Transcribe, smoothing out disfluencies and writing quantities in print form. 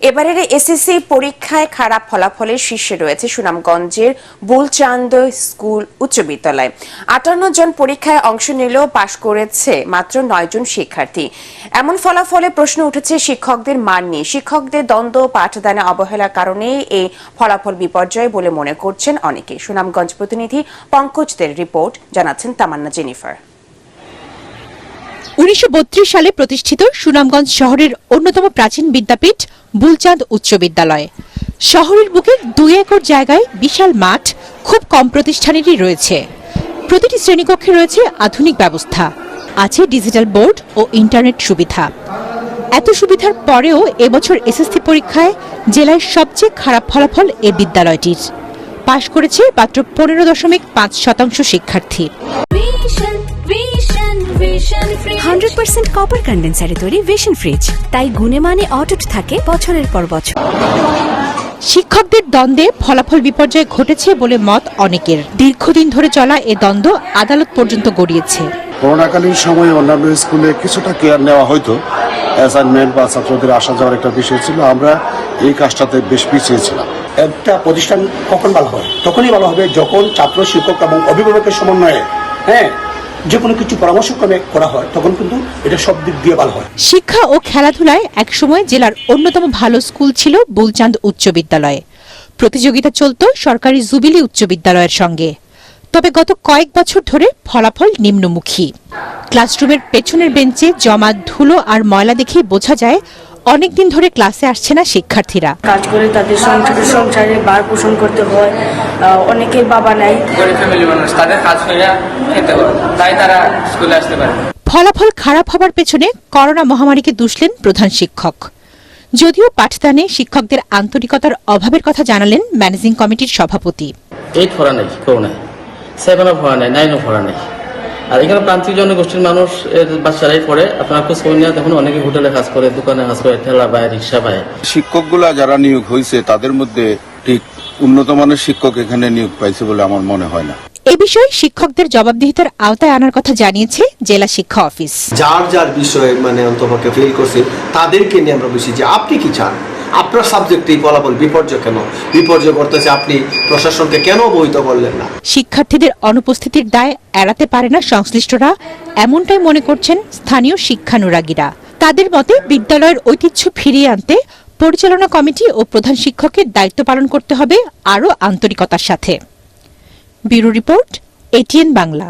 এবারের এসএসসি পরীক্ষায় খারাপ ফলাফলের শীর্ষে রয়েছে সুনামগঞ্জের বুলচান্দ স্কুল উচ্চ বিদ্যালয়। ৫৮ জন পরীক্ষায় অংশ নিলেও পাশ করেছে মাত্র ৯ জন শিক্ষার্থী। এমন ফলাফলে প্রশ্ন উঠেছে শিক্ষকদের মান নিয়ে। শিক্ষকদের দ্বন্দ্ব পাঠদানে অবহেলার কারণে এই ফলাফল বিপর্যয় বলে মনে করছেন অনেকে। সুনামগঞ্জ প্রতিনিধি পঙ্কজদের রিপোর্ট, জানাচ্ছেন তামান্না জেনিফার। ১৯৩২ সালে প্রতিষ্ঠিত সুনামগঞ্জ শহরের অন্যতম প্রাচীন বিদ্যাপীঠ বুলচাঁদ উচ্চ বিদ্যালয়। শহরের বুকে ২ একর জায়গায় বিশাল মাঠ, খুব কম প্রতিষ্ঠানেরই রয়েছে। প্রতিটি শ্রেণীকক্ষে রয়েছে আধুনিক ব্যবস্থা, আছে ডিজিটাল বোর্ড ও ইন্টারনেট সুবিধা। এত সুবিধার পরেও এবছর এসএসসি পরীক্ষায় জেলায় সবচেয়ে খারাপ ফলাফল এ বিদ্যালয়টির। পাশ করেছে মাত্র ১৫.৫% শিক্ষার্থী। 100% কপার কন্ডেন্সারে তৈরি ভিশন ফ্রিজ, তাই গুণে মানে অটুট থাকে বছরের পর বছর। শিক্ষকদের দ্বন্দ্বে ফলাফল বিপর্যয় ঘটেছে বলে মত অনেকের। দীর্ঘদিন ধরে চলা এ দ্বন্দ্ব আদালত পর্যন্ত গড়িয়েছে। করোনাকালীন সময়ে অন্যান্য স্কুলে কিছুটা কেয়ার নেওয়া হয়তো, অ্যাসাইনমেন্ট বা ছাত্রদের আসা যাওয়ার একটা বিষয় ছিল। আমরা এই কাজটাতে বেশ পিছিয়ে ছিলাম। একটা প্রতিষ্ঠান কখন ভালো হয়? তখনই ভালো হবে যখন ছাত্র, শিক্ষক এবং অভিভাবকের সমন্বয়ে যে কোনো কিছু পরামর্শক্রমে করা হয়, তখন কিন্তু এটা সব দিক দিয়ে ভালো হয়। শিক্ষা ও খেলাধুলায় একসময় জেলার অন্যতম ভালো স্কুল ছিল বুলচাঁদ উচ্চ বিদ্যালয়। প্রতিযোগিতা চলত সরকারি জুবিলি উচ্চ বিদ্যালয়ের সঙ্গে। তবে গত কয়েক বছর ধরে ফলাফল নিম্নমুখী। ক্লাসরুমের পেছনের বেঞ্চে জমা ধুলো আর ময়লা দেখে বোঝা যায় অনেকদিন ধরে ক্লাসে আসছে না শিক্ষার্থীরা। কাজ করে তাদের সংসারে বার পোষণ করতে হয়, অনেকের বাবা নাই, গরিব ফ্যামিলি মানুষ, তাদের কাজ করে খেতে হয়, তাই তারা স্কুলে আসতে পারে। ফলাফল খারাপ হবার পেছনে করোনা মহামারীকে দুষলেন প্রধান শিক্ষক। যদিও পাঠদানে শিক্ষকদের আন্তরিকতার অভাবের কথা জানালেন ম্যানেজিং কমিটির সভাপতি। 8 পড়া নেই, করোনায় 7 পড়া নেই, 9 পড়া নেই। আর এখানে প্রান্তিক জনগোষ্ঠীর মানুষ বাচ্চারাই পড়ে। আপনার খোঁজ খবর নিয়ে দেখুন, অনেকে হোটেলে কাজ করে, দোকানে কাজ করে, ঠেলা পায়, রিক্সা পায়। শিক্ষকগুলা যারা নিয়োগ হয়েছে তাদের মধ্যে ঠিক উন্নত মানের শিক্ষক এখানে নিয়োগ পাইছে বলে আমার মনে হয় না। এ বিষয়ে শিক্ষকদের জবাবদিহিতার আওতায় আনার কথা জানিয়েছে জেলা শিক্ষা অফিস। যার যার বিষয়ে অন্তপক্ষে ফেল করছে তাদেরকে নিয়ে আমরা বসি যে আপনি কি চান, আপনার সাবজেক্টে ফলাফল বিপর্যয় কেন বিপর্যয় করতেছে, আপনি প্রশাসনকে কেন অবহিত করলেন না? শিক্ষার্থীদের অনুপস্থিতির দায় এড়াতে পারে না সংশ্লিষ্টরা, এমনটাই মনে করছেন স্থানীয় শিক্ষানুরাগীরা। তাদের মতে বিদ্যালয়ের ঐতিহ্য ফিরিয়ে আনতে পরিচালনা কমিটি ও প্রধান শিক্ষকের দায়িত্ব পালন করতে হবে আরও আন্তরিকতার সাথে। Bureau report, ATN Bangla.